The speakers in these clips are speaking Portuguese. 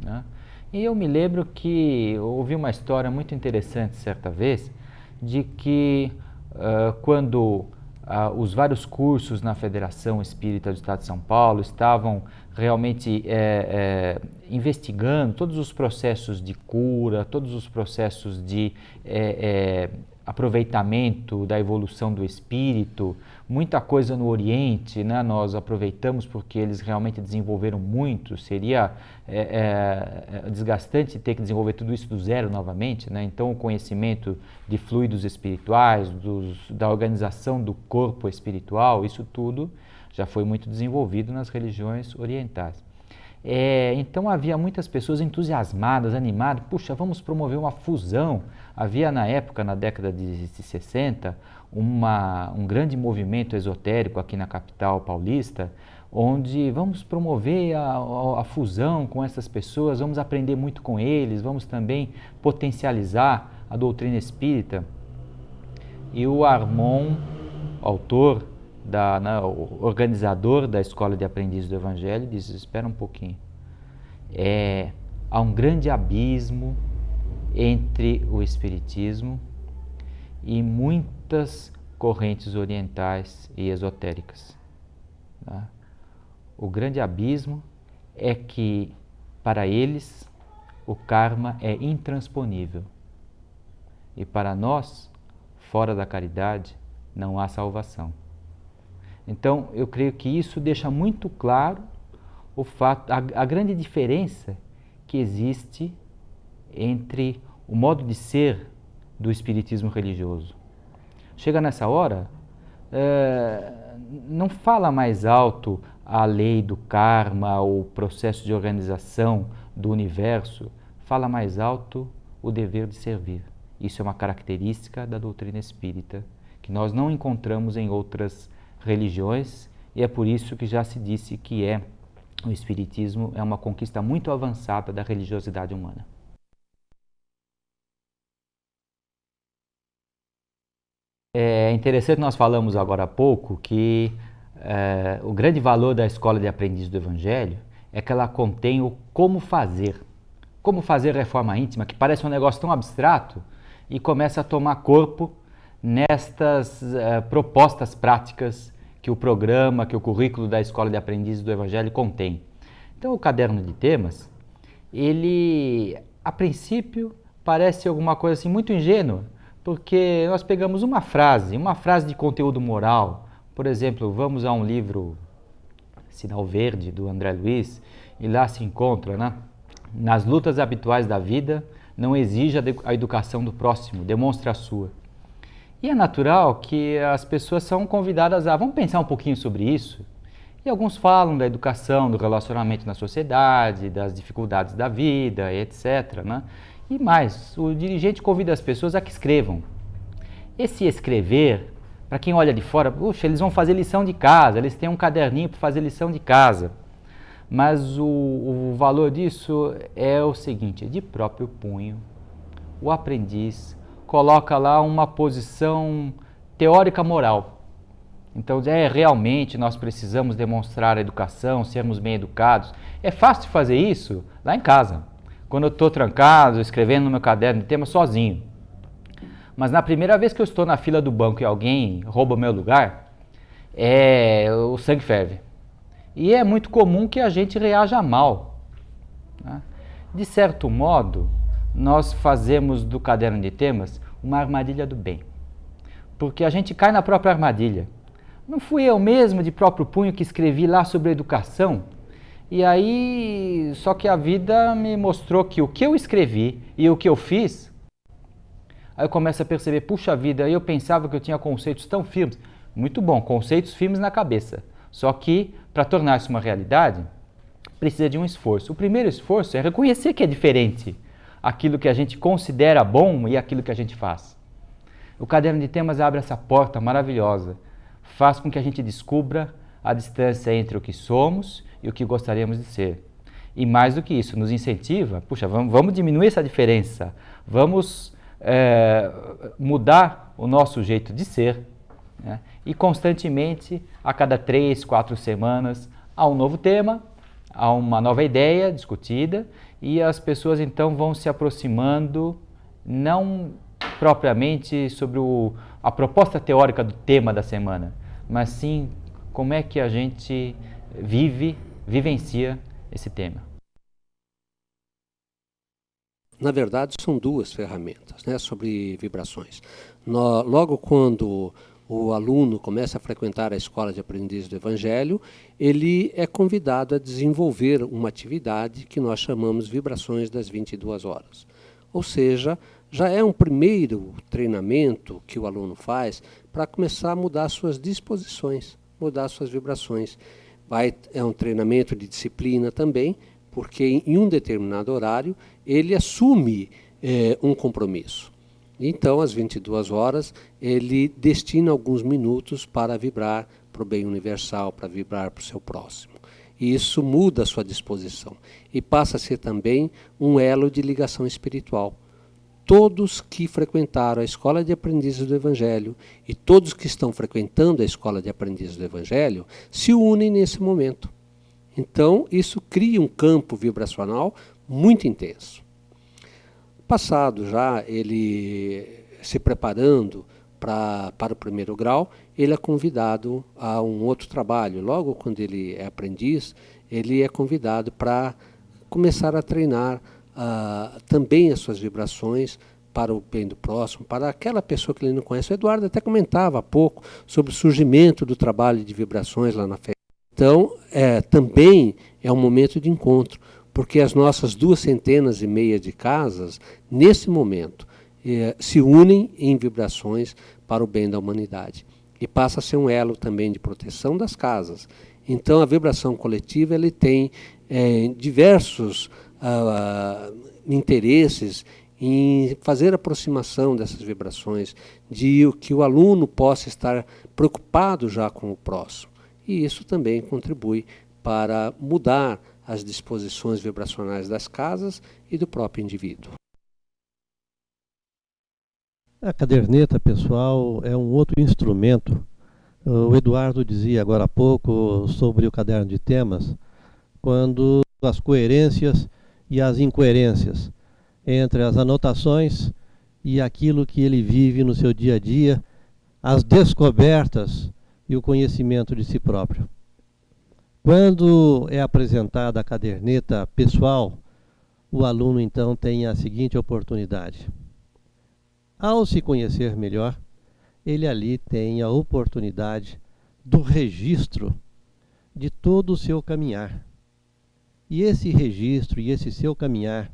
né? E eu me lembro que ouvi uma história muito interessante certa vez, de que quando os vários cursos na Federação Espírita do Estado de São Paulo estavam realmente investigando todos os processos de cura, todos os processos de aproveitamento da evolução do espírito, muita coisa no Oriente, né, nós aproveitamos porque eles realmente desenvolveram muito, seria desgastante ter que desenvolver tudo isso do zero novamente, né? Então o conhecimento de fluidos espirituais, da organização do corpo espiritual, isso tudo já foi muito desenvolvido nas religiões orientais. Então havia muitas pessoas entusiasmadas, animadas, puxa, vamos promover uma fusão. Havia na época, na década de 60, um grande movimento esotérico aqui na capital paulista, onde vamos promover a fusão com essas pessoas, vamos aprender muito com eles, vamos também potencializar a doutrina espírita. E o Armon, autor, o organizador da Escola de Aprendizes do Evangelho, diz, espera um pouquinho, há um grande abismo entre o Espiritismo e muitas correntes orientais e esotéricas. Tá? O grande abismo é que, para eles, o karma é intransponível. E para nós, fora da caridade, não há salvação. Então, eu creio que isso deixa muito claro o fato, a grande diferença que existe entre o modo de ser do espiritismo religioso. Chega nessa hora, não fala mais alto a lei do karma, o processo de organização do universo, fala mais alto o dever de servir. Isso é uma característica da doutrina espírita, que nós não encontramos em outras religiões, e é por isso que já se disse que o espiritismo é uma conquista muito avançada da religiosidade humana. É interessante, nós falamos agora há pouco que o grande valor da Escola de Aprendizes do Evangelho é que ela contém o como fazer. Como fazer reforma íntima, que parece um negócio tão abstrato e começa a tomar corpo nestas propostas práticas que o programa, que o currículo da Escola de Aprendizes do Evangelho contém. Então, o caderno de temas, ele, a princípio, parece alguma coisa assim muito ingênua, porque nós pegamos uma frase de conteúdo moral, por exemplo, vamos a um livro, Sinal Verde, do André Luiz, e lá se encontra, né? Nas lutas habituais da vida, não exija a educação do próximo, demonstre a sua. E é natural que as pessoas são convidadas vamos pensar um pouquinho sobre isso. E alguns falam da educação, do relacionamento na sociedade, das dificuldades da vida, etc., né? E mais, o dirigente convida as pessoas a que escrevam. Esse escrever, para quem olha de fora, puxa, eles vão fazer lição de casa, eles têm um caderninho para fazer lição de casa. Mas o valor disso é o seguinte, de próprio punho, o aprendiz coloca lá uma posição teórica moral. Então, realmente nós precisamos demonstrar a educação, sermos bem educados. É fácil fazer isso lá em casa, quando eu estou trancado, escrevendo no meu caderno de tema sozinho. Mas na primeira vez que eu estou na fila do banco e alguém rouba o meu lugar, o sangue ferve. E é muito comum que a gente reaja mal, né? De certo modo, nós fazemos do caderno de temas uma armadilha do bem. Porque a gente cai na própria armadilha. Não fui eu mesmo, de próprio punho, que escrevi lá sobre educação? E aí, só que a vida me mostrou que o que eu escrevi e o que eu fiz, aí eu começo a perceber, puxa vida, eu pensava que eu tinha conceitos tão firmes. Muito bom, conceitos firmes na cabeça. Só que, para tornar isso uma realidade, precisa de um esforço. O primeiro esforço é reconhecer que é diferente aquilo que a gente considera bom e aquilo que a gente faz. O caderno de temas abre essa porta maravilhosa, faz com que a gente descubra a distância entre o que somos e o que gostaríamos de ser. E mais do que isso, nos incentiva, puxa, vamos diminuir essa diferença, vamos mudar o nosso jeito de ser, né? E constantemente, a cada 3, 4 semanas, há um novo tema, há uma nova ideia discutida e as pessoas então vão se aproximando, não propriamente sobre a proposta teórica do tema da semana, mas sim como é que a gente vivencia esse tema. Na verdade, são duas ferramentas, né, sobre vibrações. Logo quando o aluno começa a frequentar a escola de aprendiz do Evangelho, ele é convidado a desenvolver uma atividade que nós chamamos vibrações das 22 horas. Ou seja, já é um primeiro treinamento que o aluno faz para começar a mudar suas disposições, mudar suas vibrações. É um treinamento de disciplina também, porque em um determinado horário ele assume um compromisso. Então, às 22 horas, ele destina alguns minutos para vibrar para o bem universal, para vibrar para o seu próximo. E isso muda a sua disposição e passa a ser também um elo de ligação espiritual. Todos que frequentaram a Escola de Aprendizes do Evangelho e todos que estão frequentando a Escola de Aprendizes do Evangelho se unem nesse momento. Então, isso cria um campo vibracional muito intenso. Passado já ele se preparando para o primeiro grau, ele é convidado a um outro trabalho. Logo quando ele é aprendiz, ele é convidado para começar a treinar também as suas vibrações para o bem do próximo, para aquela pessoa que ele não conhece. O Eduardo até comentava há pouco sobre o surgimento do trabalho de vibrações lá na festa. Então, também é um momento de encontro, porque as nossas 250 de casas, nesse momento, se unem em vibrações para o bem da humanidade. E passa a ser um elo também de proteção das casas. Então, a vibração coletiva ele tem diversos interesses em fazer a aproximação dessas vibrações, de que o aluno possa estar preocupado já com o próximo. E isso também contribui para mudar as disposições vibracionais das casas e do próprio indivíduo. A caderneta, pessoal, é um outro instrumento. O Eduardo dizia agora há pouco sobre o caderno de temas, quando as coerências e as incoerências entre as anotações e aquilo que ele vive no seu dia a dia, as descobertas e o conhecimento de si próprio. Quando é apresentada a caderneta pessoal, o aluno então tem a seguinte oportunidade. Ao se conhecer melhor, ele ali tem a oportunidade do registro de todo o seu caminhar. E esse registro e esse seu caminhar,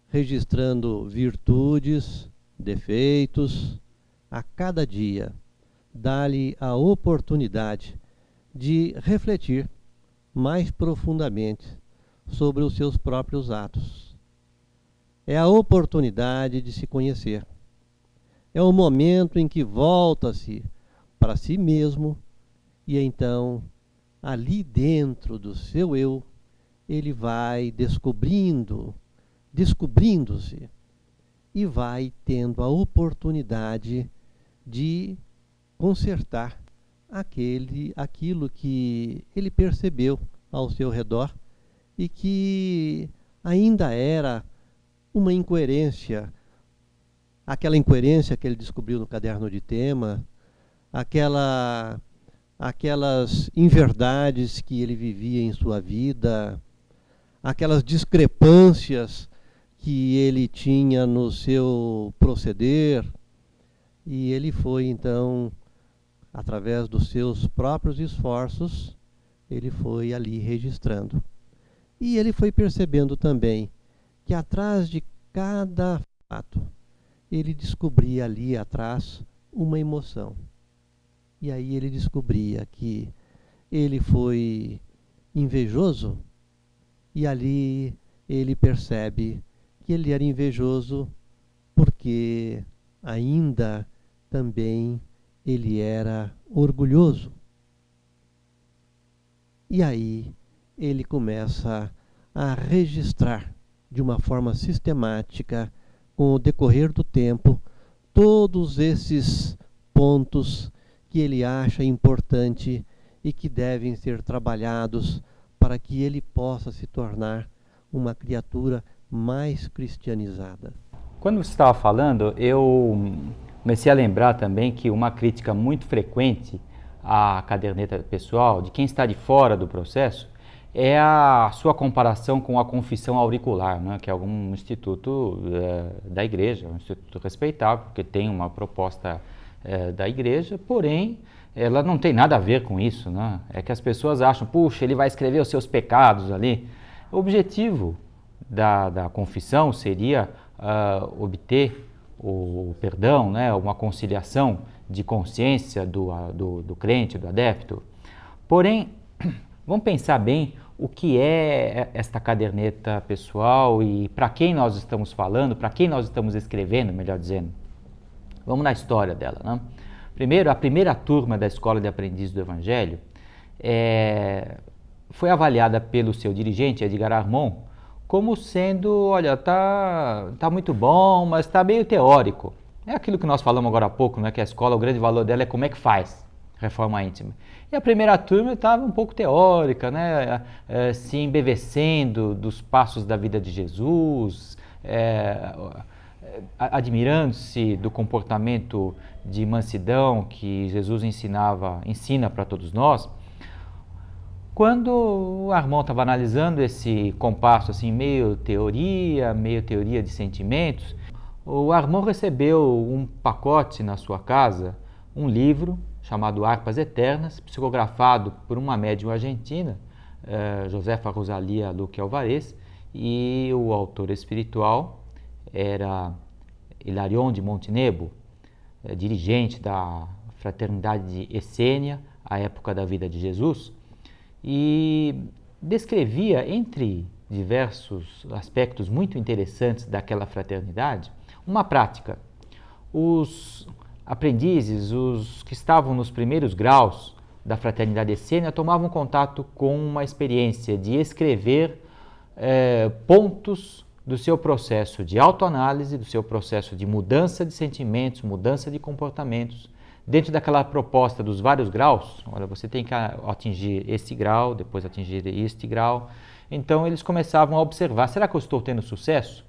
registrando virtudes, defeitos, a cada dia, dá-lhe a oportunidade de refletir mais profundamente sobre os seus próprios atos. É a oportunidade de se conhecer. É o momento em que volta-se para si mesmo e então, ali dentro do seu eu, ele vai descobrindo-se e vai tendo a oportunidade de consertar aquilo que ele percebeu ao seu redor e que ainda era uma incoerência, aquela incoerência que ele descobriu no caderno de tema, aquelas inverdades que ele vivia em sua vida, aquelas discrepâncias que ele tinha no seu proceder, e ele foi então, através dos seus próprios esforços, ele foi ali registrando. E ele foi percebendo também que atrás de cada fato, ele descobria ali atrás uma emoção. E aí ele descobria que ele foi invejoso, e ali ele percebe que ele era invejoso porque ainda também ele era orgulhoso. E aí ele começa a registrar de uma forma sistemática, com o decorrer do tempo, todos esses pontos que ele acha importante e que devem ser trabalhados para que ele possa se tornar uma criatura mais cristianizada. Quando você estava falando, eu comecei a lembrar também que uma crítica muito frequente à caderneta pessoal, de quem está de fora do processo, é a sua comparação com a confissão auricular, né, que é algum instituto da igreja, um instituto respeitável, porque tem uma proposta da igreja, porém, ela não tem nada a ver com isso, né? É que as pessoas acham, puxa, ele vai escrever os seus pecados ali. O objetivo da confissão seria obter o perdão, né, uma conciliação de consciência do crente, do adepto. Porém, vamos pensar bem o que é esta caderneta pessoal e para quem nós estamos falando, para quem nós estamos escrevendo, melhor dizendo. Vamos na história dela, né? Primeiro, a primeira turma da Escola de Aprendizes do Evangelho foi avaliada pelo seu dirigente, Edgar Armond, como sendo, olha, tá muito bom, mas está meio teórico. É aquilo que nós falamos agora há pouco, né, que a escola, o grande valor dela é como é que faz reforma íntima. E a primeira turma estava um pouco teórica, né, se embevecendo dos passos da vida de Jesus, admirando-se do comportamento de mansidão que Jesus ensina para todos nós. Quando o Armond estava analisando esse compasso assim, meio teoria de sentimentos, o Armond recebeu um pacote na sua casa, um livro chamado Harpas Eternas, psicografado por uma médium argentina, Josefa Rosalia Luque Alvarez, e o autor espiritual era Hilarion de Montenegro, dirigente da Fraternidade de Essênia, à época da vida de Jesus, e descrevia, entre diversos aspectos muito interessantes daquela fraternidade, uma prática. Os aprendizes, os que estavam nos primeiros graus da Fraternidade Essênia, tomavam contato com uma experiência de escrever pontos do seu processo de autoanálise, do seu processo de mudança de sentimentos, mudança de comportamentos, dentro daquela proposta dos vários graus. Olha, você tem que atingir este grau, depois atingir este grau. Então eles começavam a observar, será que eu estou tendo sucesso?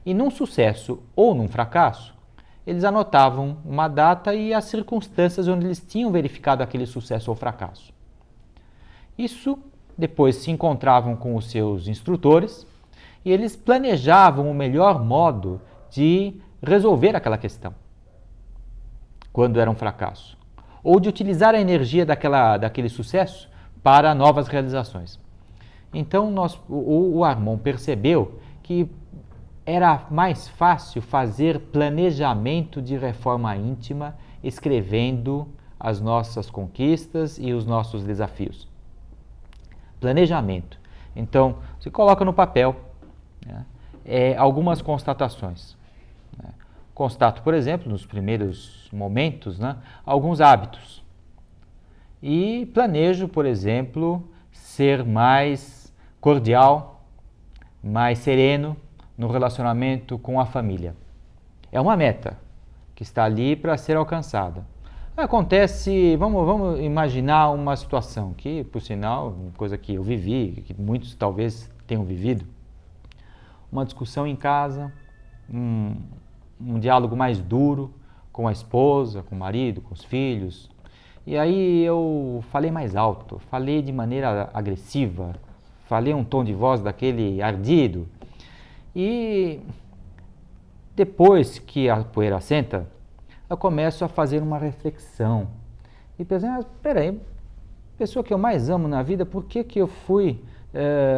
E num sucesso ou num fracasso, eles anotavam uma data e as circunstâncias onde eles tinham verificado aquele sucesso ou fracasso. Isso, depois se encontravam com os seus instrutores e eles planejavam o melhor modo de resolver aquela questão, quando era um fracasso, ou de utilizar a energia daquele sucesso para novas realizações. Então o Armond percebeu que era mais fácil fazer planejamento de reforma íntima escrevendo as nossas conquistas e os nossos desafios. Planejamento. Então, você coloca no papel, né, algumas constatações. Né. Constato, por exemplo, nos primeiros momentos, né, alguns hábitos. E planejo, por exemplo, ser mais cordial, mais sereno no relacionamento com a família. É uma meta que está ali para ser alcançada. Acontece, vamos imaginar uma situação que, por sinal, coisa que eu vivi, que muitos talvez tenham vivido, uma discussão em casa, um diálogo mais duro com a esposa, com o marido, com os filhos. E aí eu falei mais alto, falei de maneira agressiva, falei um tom de voz daquele ardido. E depois que a poeira assenta, eu começo a fazer uma reflexão. E pensando, espera aí, a pessoa que eu mais amo na vida, por que eu fui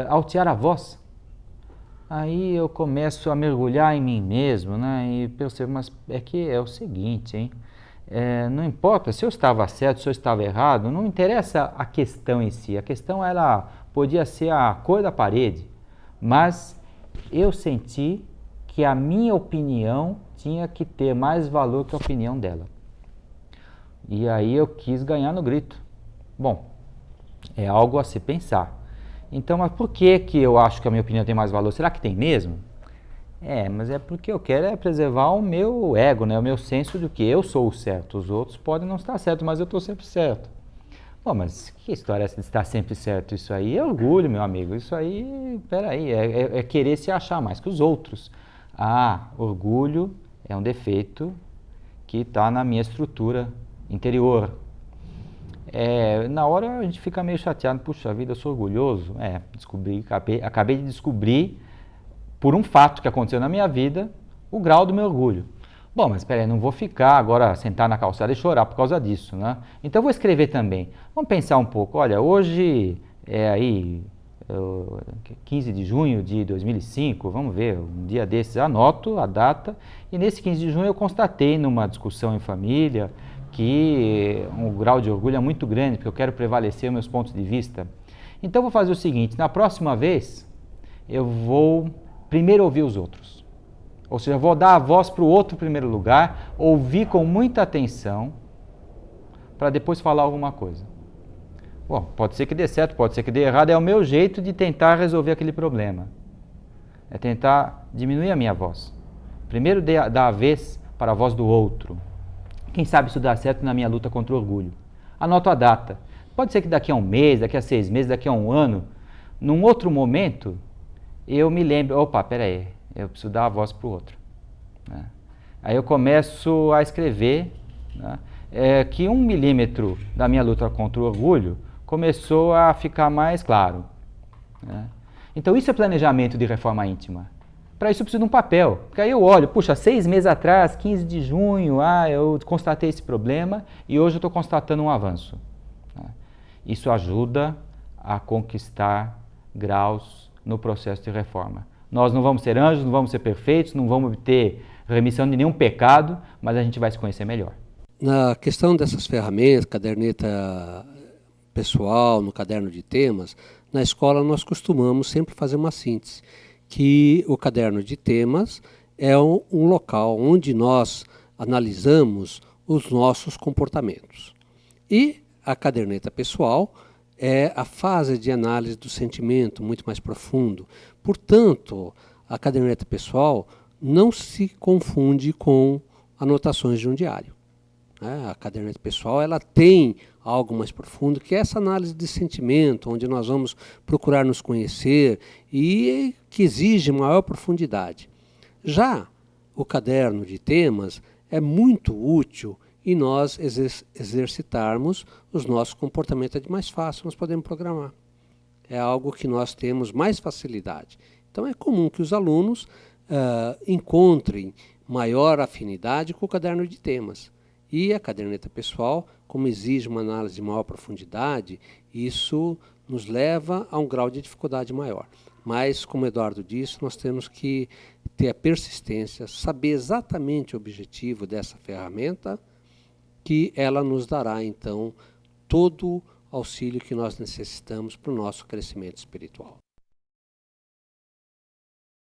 altear a voz? Aí eu começo a mergulhar em mim mesmo, né? E percebo, mas é que é o seguinte, hein? Não importa se eu estava certo, se eu estava errado, não interessa a questão em si. A questão ela podia ser a cor da parede, mas eu senti que a minha opinião tinha que ter mais valor que a opinião dela. E aí eu quis ganhar no grito. Bom, é algo a se pensar. Então, mas por que eu acho que a minha opinião tem mais valor? Será que tem mesmo? Mas é porque eu quero preservar o meu ego, né? O meu senso de que eu sou o certo. Os outros podem não estar certos, mas eu estou sempre certo. Pô, mas que história é essa de estar sempre certo? Isso aí é orgulho, meu amigo. Isso aí, peraí, é querer se achar mais que os outros. Ah, orgulho é um defeito que está na minha estrutura interior. Na hora a gente fica meio chateado, puxa vida, eu sou orgulhoso. Acabei de descobrir, por um fato que aconteceu na minha vida, o grau do meu orgulho. Bom, mas peraí, não vou ficar agora, sentar na calçada e chorar por causa disso, né? Então eu vou escrever também. Vamos pensar um pouco, olha, hoje é aí 15 de junho de 2005, vamos ver, um dia desses, anoto a data, e nesse 15 de junho eu constatei numa discussão em família que um grau de orgulho é muito grande, porque eu quero prevalecer meus pontos de vista. Então eu vou fazer o seguinte, na próxima vez eu vou primeiro ouvir os outros. Ou seja, eu vou dar a voz para o outro em primeiro lugar, ouvir com muita atenção, para depois falar alguma coisa. Bom, pode ser que dê certo, pode ser que dê errado, é o meu jeito de tentar resolver aquele problema. É tentar diminuir a minha voz. Primeiro dar a vez para a voz do outro. Quem sabe isso dá certo na minha luta contra o orgulho. Anoto a data. Pode ser que daqui a um mês, daqui a 6 meses, daqui a um ano, num outro momento, eu me lembre, opa, peraí, eu preciso dar a voz para o outro. Né? Aí eu começo a escrever, né, que 1 milímetro da minha luta contra o orgulho começou a ficar mais claro. Né? Então isso é planejamento de reforma íntima. Para isso eu preciso de um papel, porque aí eu olho, puxa, 6 meses atrás, 15 de junho, eu constatei esse problema e hoje eu estou constatando um avanço. Né? Isso ajuda a conquistar graus no processo de reforma. Nós não vamos ser anjos, não vamos ser perfeitos, não vamos ter remissão de nenhum pecado, mas a gente vai se conhecer melhor. Na questão dessas ferramentas, caderneta pessoal, no caderno de temas, na escola nós costumamos sempre fazer uma síntese, que o caderno de temas é um local onde nós analisamos os nossos comportamentos. E a caderneta pessoal é a fase de análise do sentimento muito mais profundo. Portanto, a caderneta pessoal não se confunde com anotações de um diário. A caderneta pessoal ela tem algo mais profundo, que é essa análise de sentimento, onde nós vamos procurar nos conhecer e que exige maior profundidade. Já o caderno de temas é muito útil e nós exercitarmos os nossos comportamentos é de mais fácil, nós podemos programar. É algo que nós temos mais facilidade. Então é comum que os alunos encontrem maior afinidade com o caderno de temas. E a caderneta pessoal, como exige uma análise de maior profundidade, isso nos leva a um grau de dificuldade maior. Mas, como o Eduardo disse, nós temos que ter a persistência, saber exatamente o objetivo dessa ferramenta, que ela nos dará, então, todo o auxílio que nós necessitamos para o nosso crescimento espiritual.